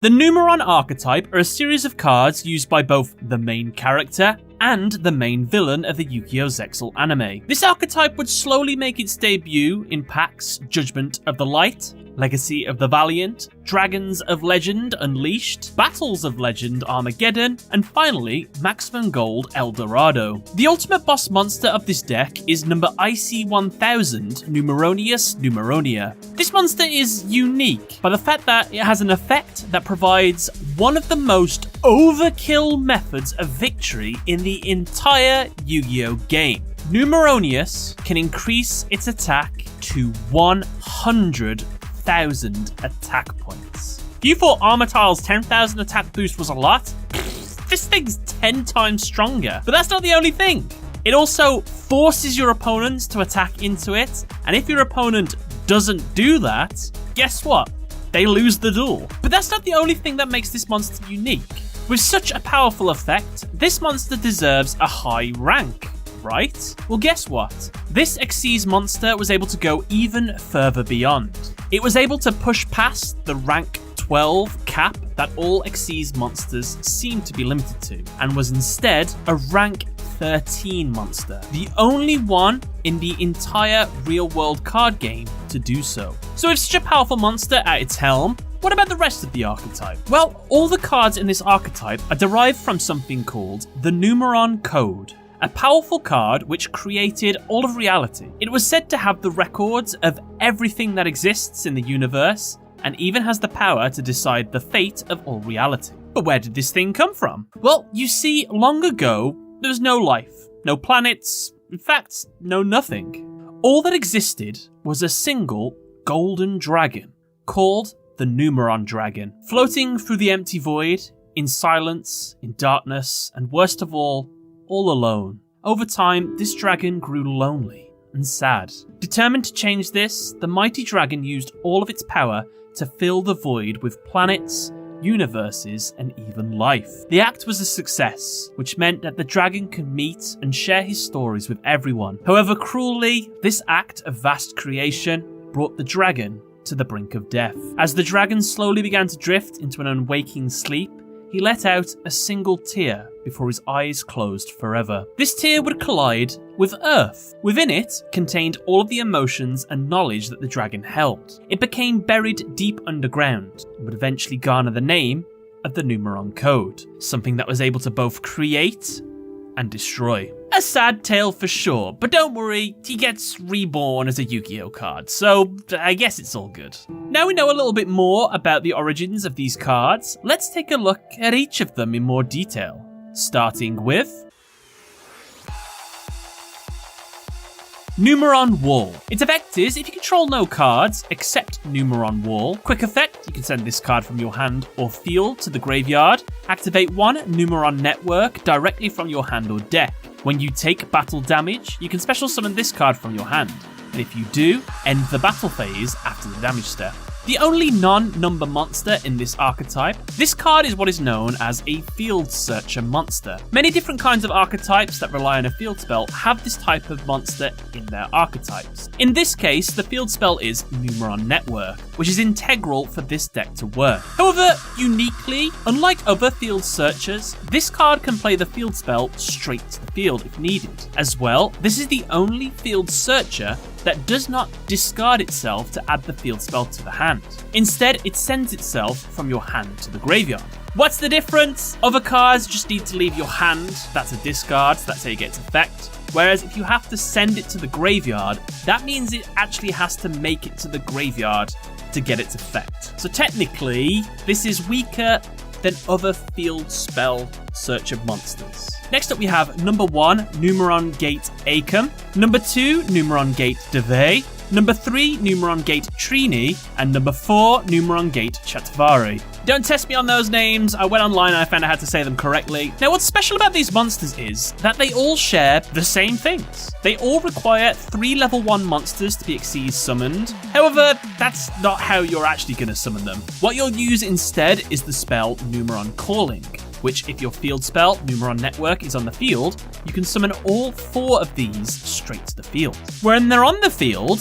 The Numeron Archetype are a series of cards used by both the main character and the main villain of the Yugioh Zexal anime. This archetype would slowly make its debut in packs Judgment of the Light, Legacy of the Valiant, Dragons of Legend Unleashed, Battles of Legend Armageddon, and finally Maximum Gold El Dorado. The ultimate boss monster of this deck is number IC1000 Numeronius Numeronia. This monster is unique by the fact that it has an effect that provides one of the most overkill methods of victory in the entire Yu-Gi-Oh game. Numeronius can increase its attack to 100,000 attack points. If you thought Armatile's 10,000 attack boost was a lot, this thing's 10 times stronger. But that's not the only thing. It also forces your opponents to attack into it, and if your opponent doesn't do that, guess what? They lose the duel. But that's not the only thing that makes this monster unique. With such a powerful effect, this monster deserves a high rank, right? Well, guess what? This Xyz monster was able to go even further beyond. It was able to push past the rank 12 cap that all Xyz monsters seem to be limited to, and was instead a rank 13 monster, the only one in the entire real-world card game to do so. So with such a powerful monster at its helm, what about the rest of the archetype? Well, all the cards in this archetype are derived from something called the Numeron Code, a powerful card which created all of reality. It was said to have the records of everything that exists in the universe, and even has the power to decide the fate of all reality. But where did this thing come from? Well, you see, long ago, there was no life, no planets, in fact, no nothing. All that existed was a single golden dragon, called the Numeron Dragon, floating through the empty void, in silence, in darkness, and worst of all alone. Over time, this dragon grew lonely and sad. Determined to change this, the mighty dragon used all of its power to fill the void with planets, universes, and even life. The act was a success, which meant that the dragon could meet and share his stories with everyone. However, cruelly, this act of vast creation brought the dragon to the brink of death. As the dragon slowly began to drift into an unwaking sleep, he let out a single tear before his eyes closed forever. This tear would collide with Earth. Within it contained all of the emotions and knowledge that the dragon held. It became buried deep underground and would eventually garner the name of the Numeron Code, something that was able to both create and destroy. A sad tale for sure, but don't worry, he gets reborn as a Yu-Gi-Oh card, so I guess it's all good. Now we know a little bit more about the origins of these cards, let's take a look at each of them in more detail, starting with Numeron Wall. Its effect is, if you control no cards except Numeron Wall, quick effect, you can send this card from your hand or field to the graveyard, activate one Numeron Network directly from your hand or deck. When you take battle damage, you can special summon this card from your hand, and if you do, end the battle phase after the damage step. The only non-number monster in this archetype, this card is what is known as a Field Searcher monster. Many different kinds of archetypes that rely on a field spell have this type of monster in their archetypes. In this case, the field spell is Numeron Network, which is integral for this deck to work. However, uniquely, unlike other Field Searchers, this card can play the field spell straight to the field if needed. As well, this is the only Field Searcher that does not discard itself to add the field spell to the hand. Instead, it sends itself from your hand to the graveyard. What's the difference? Other cards just need to leave your hand, that's a discard, so that's how you get its effect. Whereas if you have to send it to the graveyard, that means it actually has to make it to the graveyard to get its effect. So technically, this is weaker than other field spell searcher monsters. Next up we have number 1, Numeron Gate Acom, number 2, Numeron Gate Devay, number 3, Numeron Gate Trini, and number 4, Numeron Gate Chatvari. Don't test me on those names, I went online and I found out how to say them correctly. Now what's special about these monsters is that they all share the same things. They all require 3 level 1 monsters to be Xyz summoned. However, that's not how you're actually going to summon them. What you'll use instead is the spell Numeron Calling, which if your field spell, Numeron Network, is on the field, you can summon all 4 of these straight to the field. When they're on the field,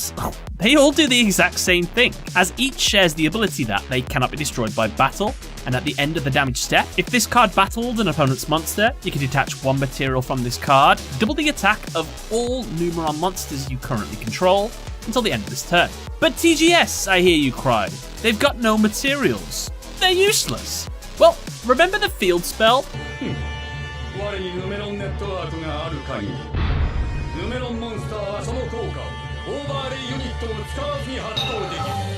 they all do the exact same thing, as each shares the ability that they cannot be destroyed by battle, And at the end of the damage step, if this card battled an opponent's monster, you can detach one material from this card, double the attack of all Numeron monsters you currently control until the end of this turn. But TGS, I hear you cry. They've got no materials. They're useless. Well, remember the field spell?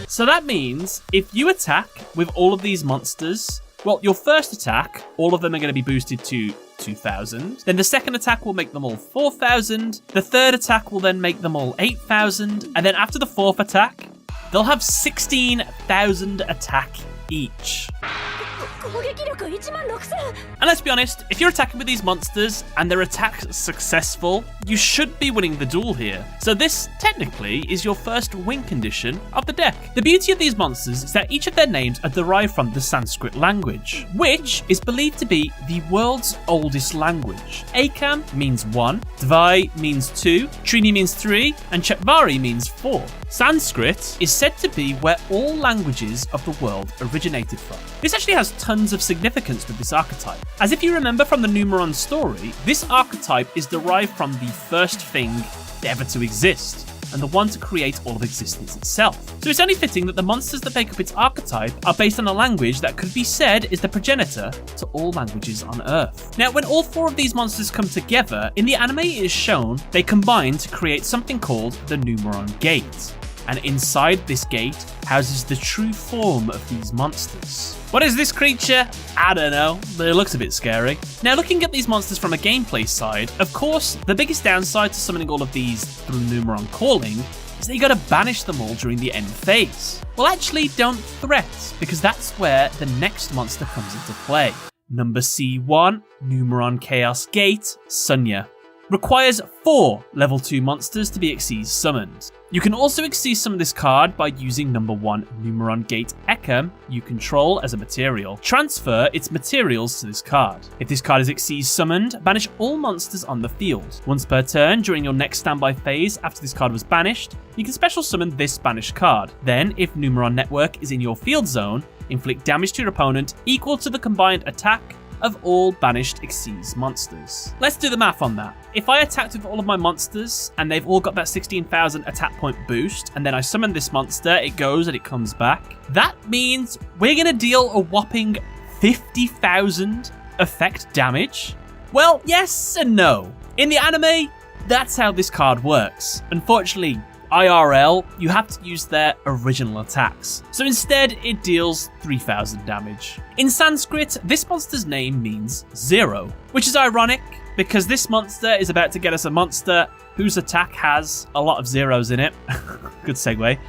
So that means if you attack with all of these monsters, well, your first attack, all of them are going to be boosted to 2,000. Then the second attack will make them all 4,000. The third attack will then make them all 8,000. And then after the fourth attack, they'll have 16,000 attack each. And let's be honest, if you're attacking with these monsters and their attack's successful, you should be winning the duel here. So this, technically, is your first win condition of the deck. The beauty of these monsters is that each of their names are derived from the Sanskrit language, which is believed to be the world's oldest language. Ekam means 1, Dvai means 2, Trini means 3, and Chetvari means 4. Sanskrit is said to be where all languages of the world originated from. This actually has tons of significance with this archetype. As if you remember from the Numeron Story, this archetype is derived from the first thing ever to exist, and the one to create all of existence itself. So it's only fitting that the monsters that make up its archetype are based on a language that could be said is the progenitor to all languages on Earth. Now, when all 4 of these monsters come together, in the anime it is shown they combine to create something called the Numeron Gate. And inside this gate houses the true form of these monsters. What is this creature? I don't know, but it looks a bit scary. Now, looking at these monsters from a gameplay side, of course, the biggest downside to summoning all of these through Numeron Calling is that you gotta banish them all during the end phase. Well, actually, don't threat, because that's where the next monster comes into play. Number C1, Numeron Chaos Gate, Sunya. Requires 4 level 2 monsters to be Xyz summoned. You can also Xyz summon this card by using number 1 Numeron Gate Ekam you control as a material. Transfer its materials to this card. If this card is Xyz summoned, banish all monsters on the field. Once per turn during your next standby phase after this card was banished, you can special summon this banished card. Then, if Numeron Network is in your field zone, inflict damage to your opponent equal to the combined attack of all banished Xyz monsters. Let's do the math on that. If I attacked with all of my monsters and they've all got that 16,000 attack point boost, and then I summon this monster, it goes and it comes back, that means we're gonna deal a whopping 50,000 effect damage? Well, yes and no. In the anime, that's how this card works. Unfortunately, IRL, you have to use their original attacks. So instead, it deals 3,000 damage. In Sanskrit, this monster's name means 0, which is ironic because this monster is about to get us a monster whose attack has a lot of zeros in it. Good segue.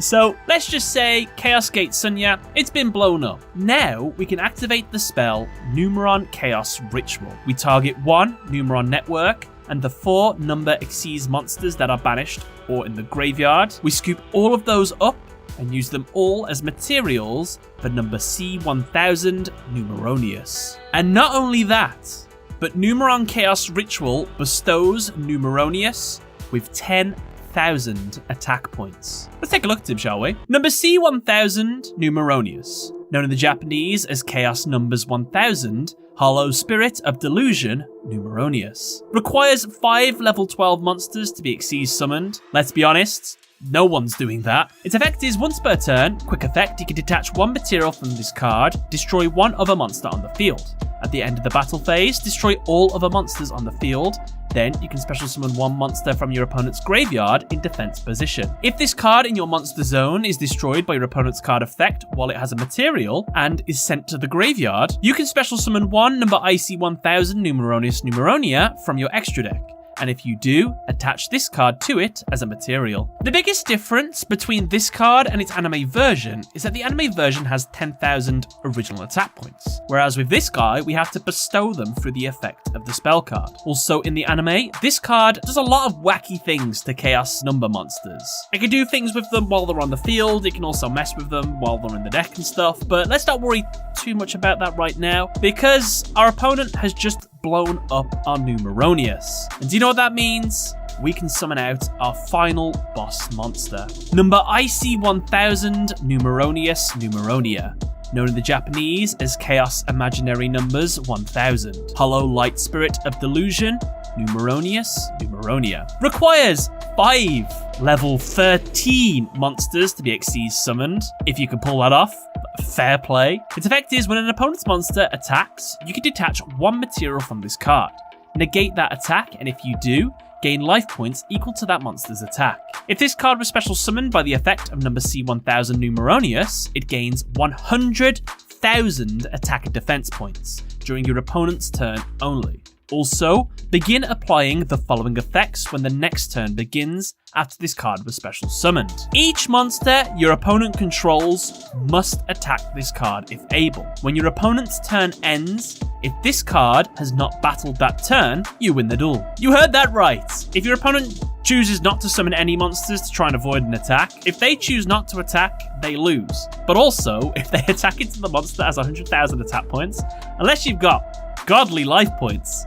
So let's just say Chaos Gate Sunya, it's been blown up. Now we can activate the spell Numeron Chaos Ritual. We target 1 Numeron Network and the 4 number Xyz monsters that are banished or in the graveyard. We scoop all of those up and use them all as materials for number C1000 Numeronius. And not only that, but Numeron Chaos Ritual bestows Numeronius with 10,000 attack points. Let's take a look at him, shall we? Number C1000 Numeronius, known in the Japanese as Chaos Numbers 1000, Hollow Spirit of Delusion, Numeronius. Requires 5 level 12 monsters to be Xyz summoned. Let's be honest, no one's doing that. Its effect is once per turn, quick effect, you can detach 1 material from this card, destroy 1 other monster on the field. At the end of the battle phase, destroy all other monsters on the field. Then you can special summon 1 monster from your opponent's graveyard in defense position. If this card in your monster zone is destroyed by your opponent's card effect while it has a material and is sent to the graveyard, you can special summon 1 number IC1000 Numeronius Numeronia from your extra deck. And if you do, attach this card to it as a material. The biggest difference between this card and its anime version is that the anime version has 10,000 original attack points, whereas with this guy, we have to bestow them through the effect of the spell card. Also in the anime, this card does a lot of wacky things to Chaos Number monsters. It can do things with them while they're on the field, it can also mess with them while they're in the deck and stuff, but let's not worry too much about that right now, because our opponent has just blown up our Numeronius. And do you know what that means? We can summon out our final boss monster. Number IC1000 Numeronius Numeronia. known in the Japanese as Chaos Imaginary Numbers 1000. Hollow Light Spirit of Delusion, Numeronius, Numeronia. Requires 5 level 13 monsters to be Xyz summoned. If you can pull that off, fair play. Its effect is when an opponent's monster attacks, you can detach 1 material from this card. Negate that attack, and if you do, gain life points equal to that monster's attack. If this card was special summoned by the effect of number C1000 Numeronius, it gains 100,000 attack and defense points during your opponent's turn only. Also, begin applying the following effects when the next turn begins after this card was special summoned. Each monster your opponent controls must attack this card if able. When your opponent's turn ends, if this card has not battled that turn, you win the duel. You heard that right. If your opponent chooses not to summon any monsters to try and avoid an attack, if they choose not to attack, they lose. But also, if they attack into the monster that has 100,000 attack points, unless you've got godly life points,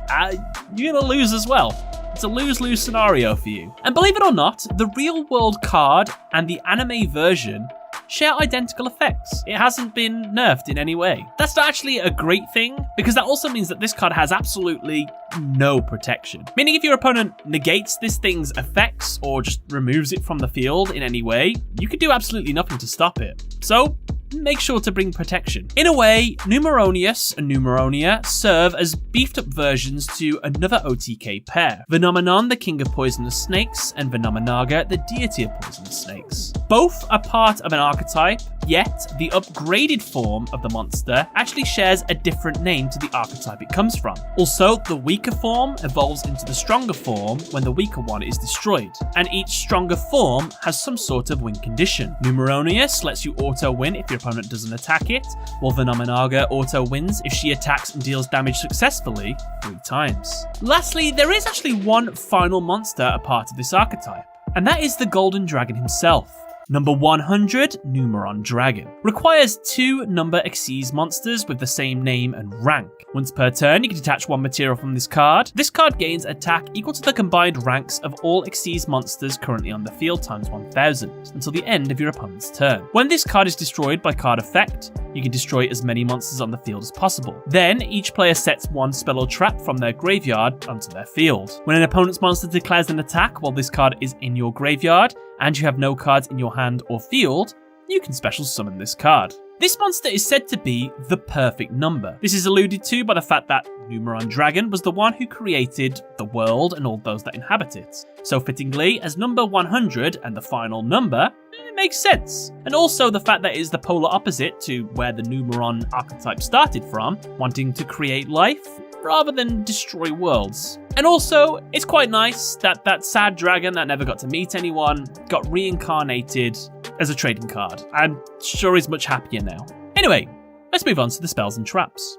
you're gonna lose as well. It's a lose-lose scenario for you. And believe it or not, the real-world card and the anime version share identical effects. It hasn't been nerfed in any way. That's not actually a great thing, because that also means that this card has absolutely no protection. Meaning if your opponent negates this thing's effects or just removes it from the field in any way, you can do absolutely nothing to stop it. So, make sure to bring protection. In a way, Numeronius and Numeronia serve as beefed up versions to another OTK pair, Phenomenon, the king of poisonous snakes, and Phenomenaga, the deity of poisonous snakes. Both are part of an archetype, yet the upgraded form of the monster actually shares a different name to the archetype it comes from. Also, the weaker form evolves into the stronger form when the weaker one is destroyed, and each stronger form has some sort of win condition. Numeronius lets you auto-win if your opponent doesn't attack it, while Phenomenaga auto-wins if she attacks and deals damage successfully 3 times. Lastly, there is actually one final monster a part of this archetype, and that is the Golden Dragon himself. Number 100, Numeron Dragon. Requires 2 number Xyz monsters with the same name and rank. Once per turn, you can detach 1 material from this card. This card gains attack equal to the combined ranks of all Xyz monsters currently on the field times 1000 until the end of your opponent's turn. When this card is destroyed by card effect, you can destroy as many monsters on the field as possible. Then, each player sets 1 spell or trap from their graveyard onto their field. When an opponent's monster declares an attack while this card is in your graveyard, and you have no cards in your hand or field, you can special summon this card. This monster is said to be the perfect number. This is alluded to by the fact that Numeron Dragon was the one who created the world and all those that inhabit it. So fittingly, as number 100 and the final number, it makes sense. And also the fact that it is the polar opposite to where the Numeron archetype started from, wanting to create life rather than destroy worlds. And also, it's quite nice that that sad dragon that never got to meet anyone got reincarnated as a trading card. I'm sure he's much happier now. Anyway, let's move on to the spells and traps.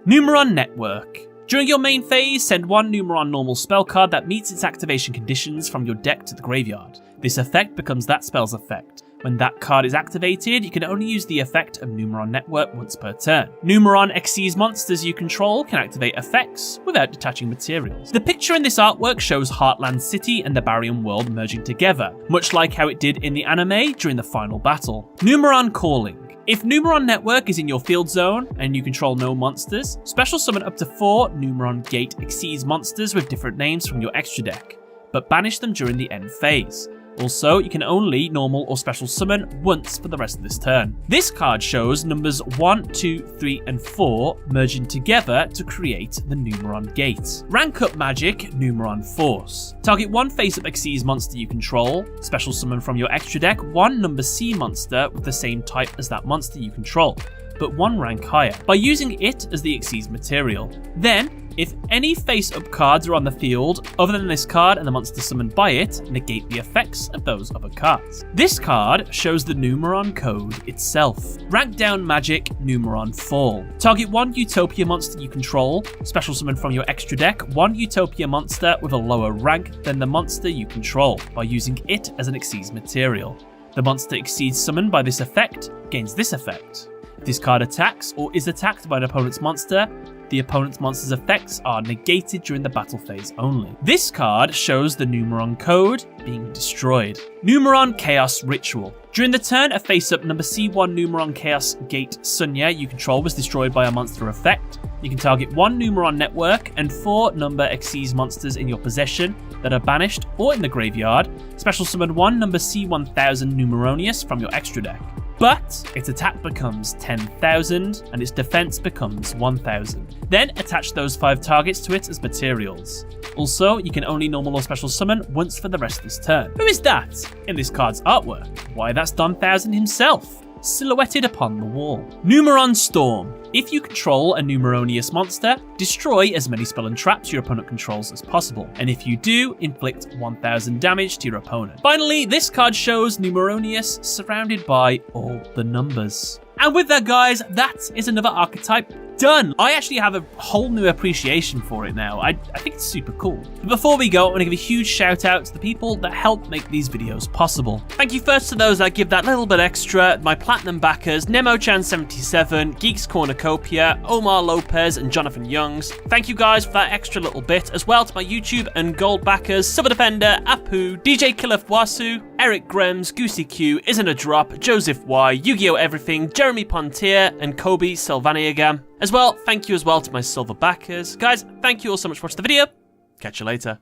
Numeron Network. During your main phase, send 1 Numeron normal spell card that meets its activation conditions from your deck to the graveyard. This effect becomes that spell's effect. When that card is activated, you can only use the effect of Numeron Network once per turn. Numeron Xyz monsters you control can activate effects without detaching materials. The picture in this artwork shows Heartland City and the Barium world merging together, much like how it did in the anime during the final battle. Numeron Calling. If Numeron Network is in your field zone and you control no monsters, special summon up to 4 Numeron Gate Xyz monsters with different names from your extra deck, but banish them during the end phase. Also, you can only normal or special summon once for the rest of this turn. This card shows numbers 1, 2, 3, and 4 merging together to create the Numeron Gate. Rank up magic, Numeron Force. Target 1 face-up Xyz monster you control. Special summon from your extra deck 1 number C monster with the same type as that monster you control, but 1 rank higher, by using it as the Xyz material. Then, if any face-up cards are on the field other than this card and the monster summoned by it, negate the effects of those other cards. This card shows the Numeron code itself. Rank down magic, Numeron Fall. Target 1 Utopia monster you control. Special summon from your extra deck 1 Utopia monster with a lower rank than the monster you control, by using it as an Xyz material. The monster Xyz summoned by this effect gains this effect. If this card attacks or is attacked by an opponent's monster, The opponent's monster's effects are negated during the battle phase only. This card shows the Numeron code being destroyed. Numeron Chaos Ritual. During the turn, a face-up number C1 Numeron Chaos Gate Sunya you control was destroyed by a monster effect. You can target 1 Numeron network and 4 number Xyz monsters in your possession that are banished or in the graveyard. Special summon 1 number C1000 Numeronius from your extra deck. But its attack becomes 10,000 and its defense becomes 1,000. Then attach those 5 targets to it as materials. Also, you can only normal or special summon once for the rest of this turn. Who is that in this card's artwork? Why, that's Don Thousand himself, silhouetted upon the wall. Numeron Storm. If you control a Numeronius monster, destroy as many spell and traps your opponent controls as possible. And if you do, inflict 1,000 damage to your opponent. Finally, this card shows Numeronius surrounded by all the numbers. And with that, guys, that is another archetype done. I actually have a whole new appreciation for it now. I think it's super cool. But before we go, I want to give a huge shout out to the people that help make these videos possible. Thank you first to those that give that little bit extra, my platinum backers, Nemochan77, Geeks Cornucopia, Omar Lopez, and Jonathan Youngs. Thank you guys for that extra little bit, as well to my YouTube and gold backers, Silver Defender, Apu, DJ Killer Wasu, Eric Grems, Goosey Q, Isn't a Drop, Joseph Y, Yugioh Everything, Jeremy Pontier, and Kobe Sylvaniagam. As well, thank you as well to my silver backers. Guys, thank you all so much for watching the video. Catch you later.